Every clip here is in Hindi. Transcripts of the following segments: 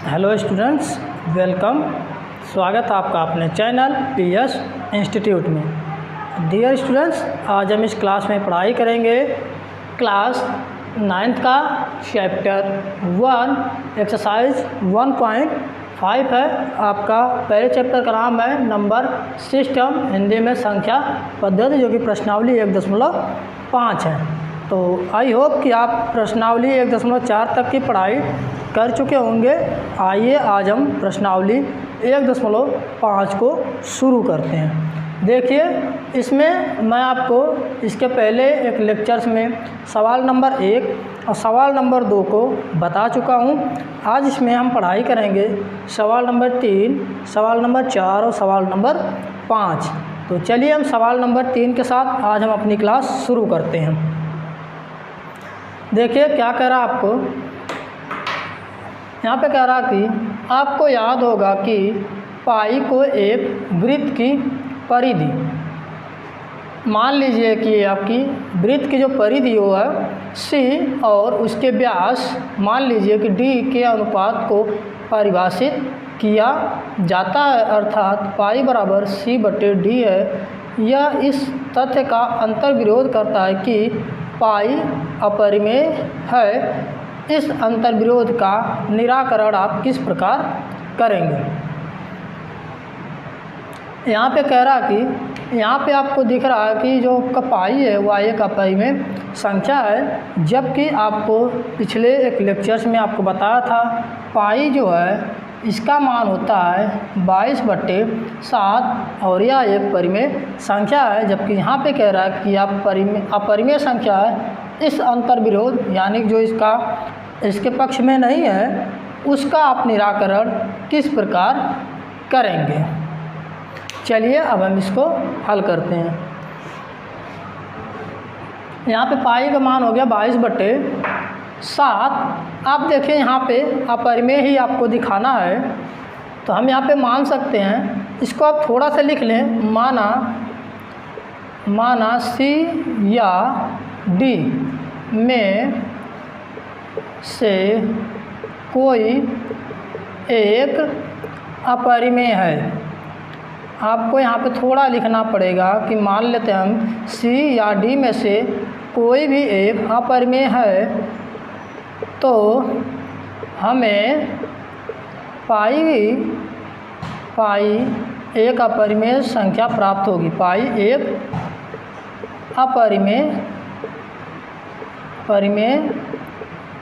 Hello students, welcome. स्वागत है आपका अपने चैनल पीएस इंस्टीट्यूट में। डियर स्टूडेंट्स, आज हम इस क्लास में पढ़ाई करेंगे क्लास 9th का चैप्टर 1 एक्सरसाइज 1.5 है। आपका पहले चैप्टर का नाम है नंबर सिस्टम, हिंदी में संख्या पद्धति, जो कि प्रश्नावली 1.5 है। तो आई होप कि आप प्रश्नावली 1.4 तक की पढ़ाई कर चुके होंगे। आइए आज हम प्रश्नावली 1.5 को शुरू करते हैं। देखिए, इसमें मैं आपको इसके पहले एक लेक्चर्स में सवाल नंबर 1 और सवाल नंबर 2 को बता चुका हूं। आज इसमें हम पढ़ाई करेंगे सवाल नंबर 3, सवाल नंबर 4 और सवाल नंबर 5। तो चलिए हम सवाल नंबर 3 के साथ आज हम अपनी क्लास शुरू करते हैं। देखिए क्या कह रहा आपको, यहाँ पे कह रहा कि आपको याद होगा कि पाई को एक वृत्त की परिधि, मान लीजिए कि आपकी वृत्त की जो परिधि वो है सी और उसके व्यास मान लीजिए कि डी के अनुपात को परिभाषित किया जाता है, अर्थात पाई बराबर सी बटे डी है। यह इस तथ्य का अंतर्विरोध करता है कि पाई अपरिमेय है। इस अंतर्विरोध का निराकरण आप किस प्रकार करेंगे। यहाँ पे कह रहा कि यहाँ पे आपको दिख रहा है कि जो पाई है वह एक अपरिमेय संख्या है, जबकि आपको पिछले एक लेक्चर्स में आपको बताया था पाई जो है इसका मान होता है 22/7 और यह एक परिमेय संख्या है। जबकि यहाँ पे कह रहा है कि आप अपरिमेय संख्या है। इस अंतर्विरोध यानी जो इसके पक्ष में नहीं है उसका आप निराकरण किस प्रकार करेंगे। चलिए अब हम इसको हल करते हैं। यहाँ पे पाई का मान हो गया 22/7। आप देखिए यहाँ पे अपरिमेय ही आपको दिखाना है, तो हम यहाँ पे मान सकते हैं, इसको आप थोड़ा सा लिख लें। माना सी या डी में से कोई एक अपरिमेय है। आपको यहाँ पे थोड़ा लिखना पड़ेगा कि मान लेते हैं हम सी या डी में से कोई भी एक अपरिमेय है, तो हमें पाई एक अपरिमेय संख्या प्राप्त होगी। पाई एक अपरिमेय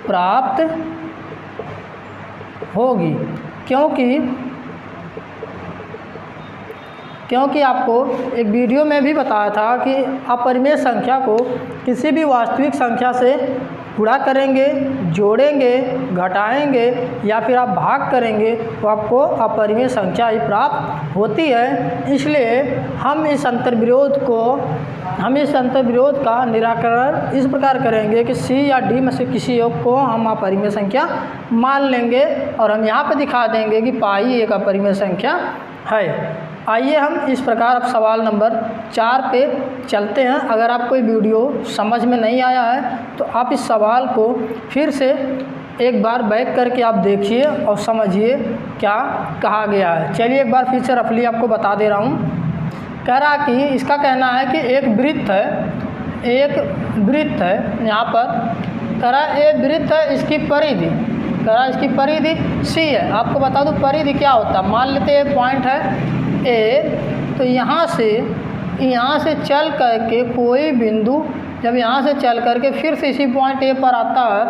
प्राप्त होगी, क्योंकि आपको एक वीडियो में भी बताया था कि अपरिमेय संख्या को किसी भी वास्तविक संख्या से गुणा करेंगे, जोड़ेंगे, घटाएंगे या फिर आप भाग करेंगे तो आपको अपरिमेय संख्या ही प्राप्त होती है। इसलिए हम इस अंतर्विरोध का निराकरण इस प्रकार करेंगे कि सी या डी में से किसी एक को हम अपरिमेय संख्या मान लेंगे और हम यहाँ पे दिखा देंगे कि पाई एक अपरिमेय संख्या है। आइए हम इस प्रकार अब सवाल नंबर 4 पे चलते हैं। अगर आपको ये वीडियो समझ में नहीं आया है तो आप इस सवाल को फिर से एक बार बैक करके आप देखिए और समझिए क्या कहा गया है। चलिए एक बार फिर से रफली आपको बता दे रहा हूँ। कह रहा कि इसका कहना है कि एक वृत्त है यहाँ पर। कह रहा है एक वृत्त है, इसकी परिधि सी है। आपको बता दूँ परिधि क्या होता है। मान लेते हैं पॉइंट है ए, तो यहाँ से चल करके कोई बिंदु जब यहाँ से चल करके फिर से इसी पॉइंट ए पर आता है,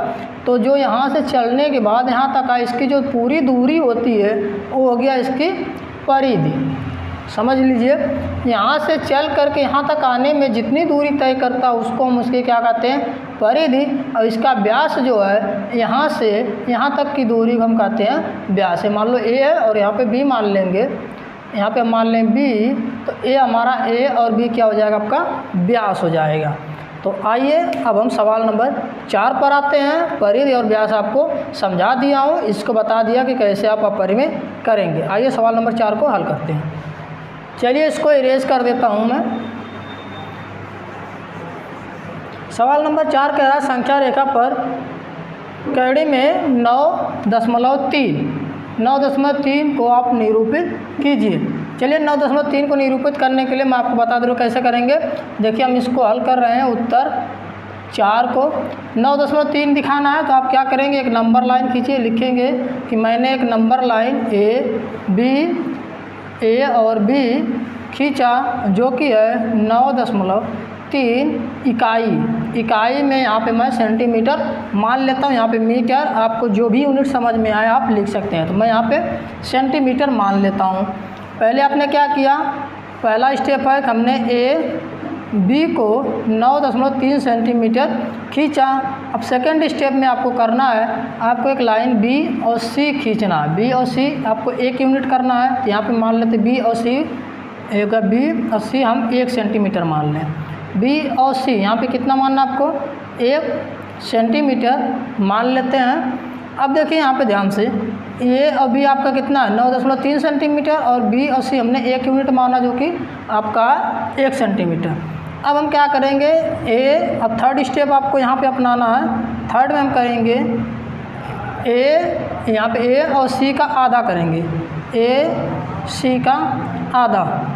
तो जो यहाँ से चलने के बाद यहाँ तक इसकी जो पूरी दूरी होती है वो हो गया इसकी परिधि। समझ लीजिए, यहाँ से चल करके यहाँ तक आने में जितनी दूरी तय करता है उसको हम उसके क्या कहते हैं, परिधि। और इसका व्यास जो है यहाँ से यहाँ तक की दूरी को हम कहते हैं व्यास है। मान लो ए है और यहाँ पे बी मान लेंगे, यहाँ पे मान लें बी, तो ए हमारा ए और बी क्या हो जाएगा, आपका व्यास हो जाएगा। तो आइए अब हम सवाल नंबर 4 पर आते हैं। परिधि और व्यास आपको समझा दिया हूँ, इसको बता दिया कि कैसे आप अपरिमेय करेंगे। आइए सवाल नंबर 4 को हल करते हैं। चलिए इसको इरेज कर देता हूँ मैं। सवाल नंबर 4 कह रहा है संख्या रेखा पर कड़ी में 9.3 9.3 को आप निरूपित कीजिए। चलिए 9.3 को निरूपित करने के लिए मैं आपको बता दूँ कैसे करेंगे। देखिए हम इसको हल कर रहे हैं, उत्तर 4 को 9.3 दिखाना है तो आप क्या करेंगे, एक नंबर लाइन खींचिए, लिखेंगे कि मैंने एक नंबर लाइन ए और बी खींचा जो कि है 9.3 इकाई में यहाँ पे मैं सेंटीमीटर मान लेता हूँ। यहाँ पे मीटर, आपको जो भी यूनिट समझ में आए आप लिख सकते हैं, तो मैं यहाँ पे सेंटीमीटर मान लेता हूँ। पहले आपने क्या किया, पहला स्टेप है कि हमने ए बी को 9.3 सेंटीमीटर खींचा। अब सेकंड स्टेप में आपको करना है, आपको एक लाइन बी और सी खींचना है। बी और सी आपको 1 यूनिट करना है, तो यहाँ पे मान लेते बी और सी, एक बी और सी हम 1 सेंटीमीटर मान लें। बी और सी यहाँ पे कितना मानना आपको, 1 सेंटीमीटर मान लेते हैं। अब देखिए यहाँ पे ध्यान से, ए और बी आपका कितना है 9.3 सेंटीमीटर और बी और सी हमने 1 यूनिट माना जो कि आपका 1 सेंटीमीटर। अब हम क्या करेंगे, अब थर्ड स्टेप आपको यहाँ पे अपनाना है। थर्ड में हम करेंगे यहाँ पे ए और सी का आधा करेंगे, ए सी का आधा।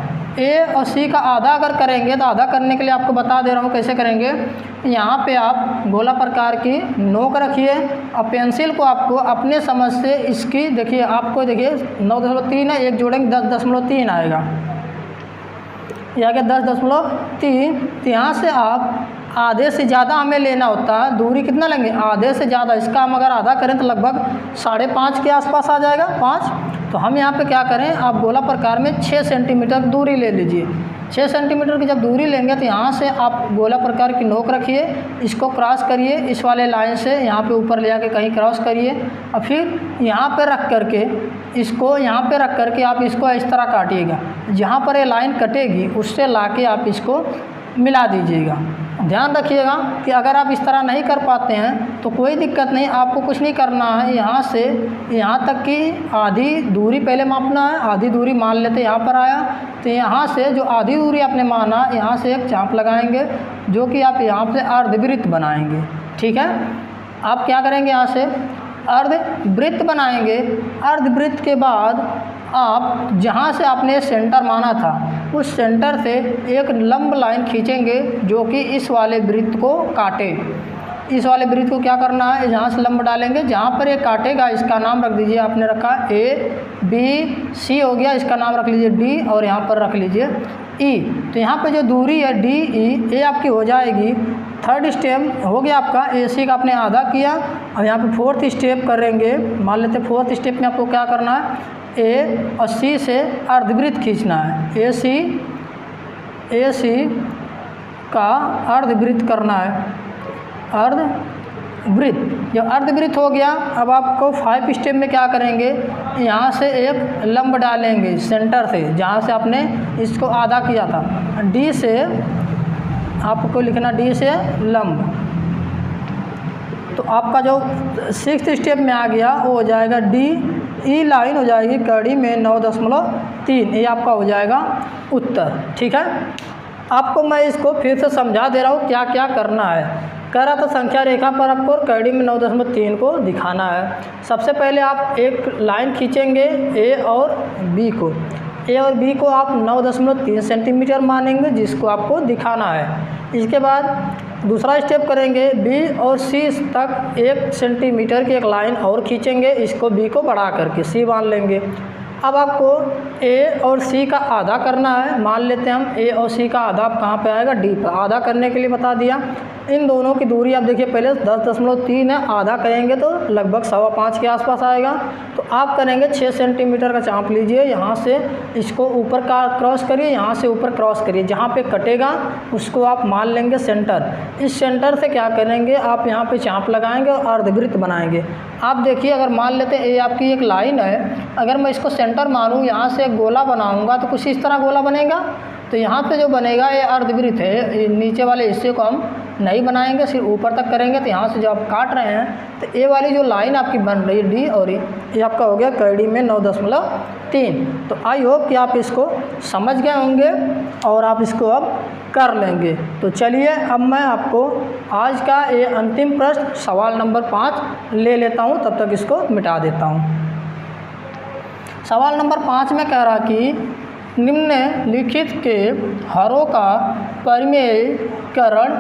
ए और सी का आधा अगर करेंगे तो आधा करने के लिए आपको बता दे रहा हूँ कैसे करेंगे। यहाँ पे आप गोला प्रकार की नोक रखिए और पेंसिल को आपको अपने समझ से इसकी, देखिए आपको देखिए 9.3 है, एक जोड़ेंगे 10.3 आएगा, यहाँ के 10.3। तो यहाँ से आप आधे से ज़्यादा हमें लेना होता है, दूरी कितना लेंगे, आधे से ज़्यादा। इसका हम अगर आधा करें तो लगभग 5.5 के आसपास आ जाएगा, 5। तो हम यहाँ पे क्या करें, आप गोला प्रकार में 6 सेंटीमीटर दूरी ले लीजिए। 6 सेंटीमीटर की जब दूरी लेंगे तो यहाँ से आप गोला प्रकार की नोक रखिए, इसको क्रॉस करिए इस वाले लाइन से, यहाँ पे ऊपर ले जाके कहीं क्रॉस करिए और फिर यहाँ पे रख करके इसको यहाँ पे रख करके आप इसको इस तरह काटिएगा। जहाँ पर ये लाइन कटेगी उससे लाके आप इसको मिला दीजिएगा। ध्यान रखिएगा कि अगर आप इस तरह नहीं कर पाते हैं तो कोई दिक्कत नहीं, आपको कुछ नहीं करना है। यहाँ से यहाँ तक की आधी दूरी पहले मापना है, आधी दूरी मान लेते, यहाँ पर आया तो यहाँ से जो आधी दूरी आपने माना, यहाँ से एक चाप लगाएंगे जो कि आप यहाँ से अर्धवृत्त बनाएंगे। ठीक है, आप क्या करेंगे, यहाँ से अर्धवृत्त बनाएंगे। अर्धवृत्त के बाद आप जहाँ से आपने सेंटर माना था उस सेंटर से एक लंब लाइन खींचेंगे जो कि इस वाले वृत्त को काटे। इस वाले वृत्त को क्या करना है, यहाँ से लंब डालेंगे, जहाँ पर ये काटेगा इसका नाम रख दीजिए, आपने रखा ए बी सी हो गया, इसका नाम रख लीजिए डी और यहाँ पर रख लीजिए ई। तो यहाँ पे जो दूरी है डी ई, ये आपकी हो जाएगी। थर्ड स्टेप हो गया आपका, ए सी का आपने आधा किया। और यहाँ पे फोर्थ स्टेप करेंगे, मान लेते फोर्थ स्टेप में आपको क्या करना है, ए और सी से अर्धवृत्त खींचना है। ए सी का अर्धवृत्त करना है, अर्धवृत्त। जब अर्धवृत्त हो गया, अब आपको 5 स्टेप में क्या करेंगे, यहाँ से एक लंब डालेंगे सेंटर से, जहाँ से आपने इसको आधा किया था, डी से आपको लिखना, डी से लंब। तो आपका जो 6th स्टेप में आ गया वो हो जाएगा डी ई लाइन हो जाएगी कड़ी में 9.3, ये आपका हो जाएगा उत्तर। ठीक है, आपको मैं इसको फिर से समझा दे रहा हूँ क्या क्या करना है। कह रहा था संख्या रेखा पर आपको कड़ी में 9.3 को दिखाना है। सबसे पहले आप एक लाइन खींचेंगे ए और बी को, ए और बी को आप 9.3 सेंटीमीटर मानेंगे जिसको आपको दिखाना है। इसके बाद दूसरा स्टेप करेंगे, बी और सी तक 1 सेंटीमीटर की एक लाइन और खींचेंगे, इसको बी को बढ़ा करके सी मान लेंगे। अब आपको ए और सी का आधा करना है, मान लेते हैं हम ए और सी का आधा कहाँ पे आएगा, डी पर। आधा करने के लिए बता दिया, इन दोनों की दूरी आप देखिए पहले 10.3 है, आधा करेंगे तो लगभग 5.25 के आसपास आएगा। तो आप करेंगे 6 सेंटीमीटर का चाप लीजिए, यहाँ से इसको ऊपर का क्रॉस करिए, यहाँ से ऊपर क्रॉस करिए, जहाँ पे कटेगा उसको आप मान लेंगे सेंटर। इस सेंटर से क्या करेंगे, आप यहाँ पे चाप लगाएंगे और अर्धवृत्त बनाएंगे। आप देखिए अगर मान लेते हैं ये आपकी एक लाइन है, अगर मैं इसको सेंटर मानूँ, यहाँ से एक गोला बनाऊँगा तो कुछ इस तरह गोला बनेगा। तो यहाँ पे जो बनेगा ये अर्धवृत्त है, नीचे वाले हिस्से को हम नहीं बनाएंगे, सिर्फ ऊपर तक करेंगे। तो यहाँ से जो आप काट रहे हैं तो ये वाली जो लाइन आपकी बन रही है डी और ये आपका हो गया कड़ी में 9.3। तो आई होप कि आप इसको समझ गए होंगे और आप इसको अब कर लेंगे। तो चलिए अब मैं आपको आज का ये अंतिम प्रश्न सवाल नंबर 5 ले लेता हूँ, तब तक इसको मिटा देता हूँ। सवाल नंबर 5 में कह रहा कि निम्नलिखित के हरों का परिमेयीकरण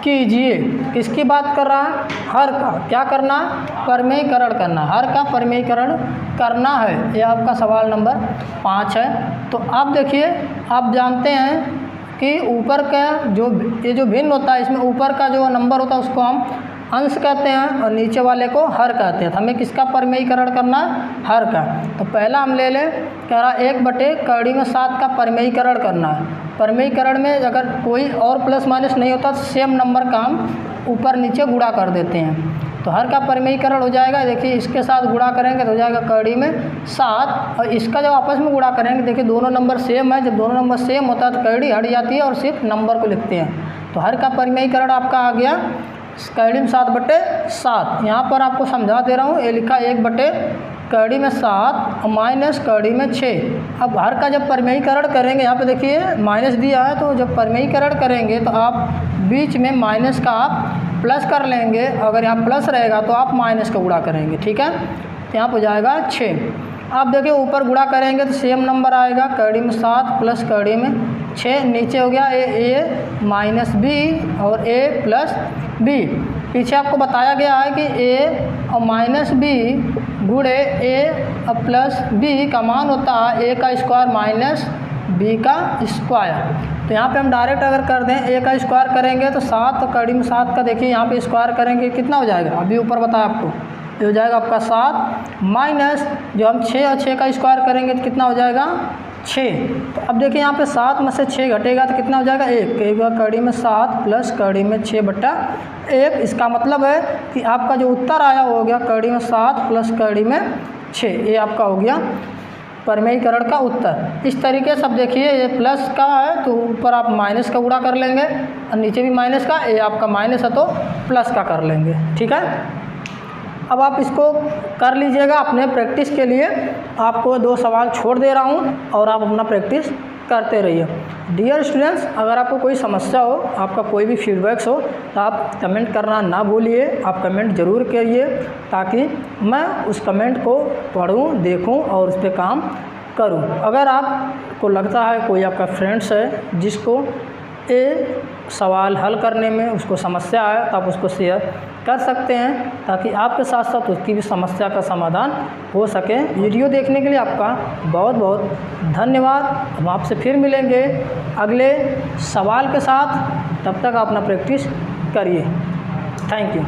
कीजिए। किसकी बात कर रहा है? हर का। क्या करना है? परिमेयीकरण करना। हर का परिमेयीकरण करना है। ये आपका सवाल नंबर 5 है। तो आप देखिए, आप जानते हैं कि ऊपर का ये जो भिन्न होता है, इसमें ऊपर का जो नंबर होता है उसको हम अंश कहते हैं और नीचे वाले को हर कहते हैं। तो हमें किसका परिमेयीकरण करना है? हर का। तो पहला हम ले लें, कह रहा 1/7 का परिमेयीकरण करना है। परिमेयीकरण में अगर कोई और प्लस माइनस नहीं होता तो सेम नंबर का हम ऊपर नीचे गुणा कर देते हैं। तो हर का परिमेयीकरण हो जाएगा, देखिए इसके साथ गुणा करेंगे तो हो जाएगा कड़ी में 7, और इसका जब आपस में गुणा करेंगे, देखिए दोनों नंबर सेम है। जब दोनों नंबर सेम होता है तो कड़ी हट जाती है और सिर्फ नंबर को लिखते हैं। तो हर का परिमेयीकरण आपका आ गया कड़ी में 7/7। यहाँ पर आपको समझा दे रहा हूँ, ये लिखा 1/कड़ी में 7 माइनस कड़ी में 6। अब हर का जब परिमेयीकरण करेंगे, यहाँ पे देखिए माइनस दिया है, तो जब परिमेयीकरण करेंगे तो आप बीच में माइनस का आप प्लस कर लेंगे। अगर यहाँ प्लस रहेगा तो आप माइनस का गुणा करेंगे, ठीक है। तो यहाँ पर जाएगा 6। आप देखिए ऊपर गुणा करेंगे तो सेम नंबर आएगा, कड़ी में 7 प्लस कड़ी में 6। नीचे हो गया a माइनस बी और a प्लस बी। पीछे आपको बताया गया है कि a और माइनस बी गुणे a प्लस बी का मान होता है a का स्क्वायर माइनस b का स्क्वायर। तो यहाँ पे हम डायरेक्ट अगर कर दें, a का स्क्वायर करेंगे तो 7 और कड़ी में 7 का देखिए यहाँ पे स्क्वायर करेंगे कितना हो जाएगा, अभी ऊपर बताया आपको, ये हो जाएगा आपका 7 माइनस जो हम 6 और 6 का स्क्वायर करेंगे तो कितना हो जाएगा 6। तो अब देखिए यहाँ पे 7 में से 6 घटेगा तो कितना हो जाएगा 1 कड़ी में 7 प्लस कड़ी में 6/1। इसका मतलब है कि आपका जो उत्तर आया वो हो गया कड़ी में 7 प्लस कड़ी में 6। ये आपका हो गया परिमेयीकरण का उत्तर। इस तरीके से अब देखिए ये प्लस का है तो ऊपर आप माइनस का गुणा कर लेंगे और नीचे भी माइनस का, ये आपका माइनस है तो प्लस का कर लेंगे, ठीक है। अब आप इसको कर लीजिएगा अपने प्रैक्टिस के लिए। आपको 2 सवाल छोड़ दे रहा हूँ और आप अपना प्रैक्टिस करते रहिए। डियर स्टूडेंट्स, अगर आपको कोई समस्या हो, आपका कोई भी फीडबैक्स हो तो आप कमेंट करना ना भूलिए। आप कमेंट ज़रूर करिए ताकि मैं उस कमेंट को पढ़ूँ, देखूँ और उस पर काम करूँ। अगर आपको लगता है कोई आपका फ्रेंड्स है जिसको ये सवाल हल करने में उसको समस्या है तो आप उसको शेयर कर सकते हैं ताकि आपके साथ साथ उसकी भी समस्या का समाधान हो सके। वीडियो देखने के लिए आपका बहुत बहुत धन्यवाद। हम आपसे फिर मिलेंगे अगले सवाल के साथ, तब तक आप अपना प्रैक्टिस करिए। Thank you.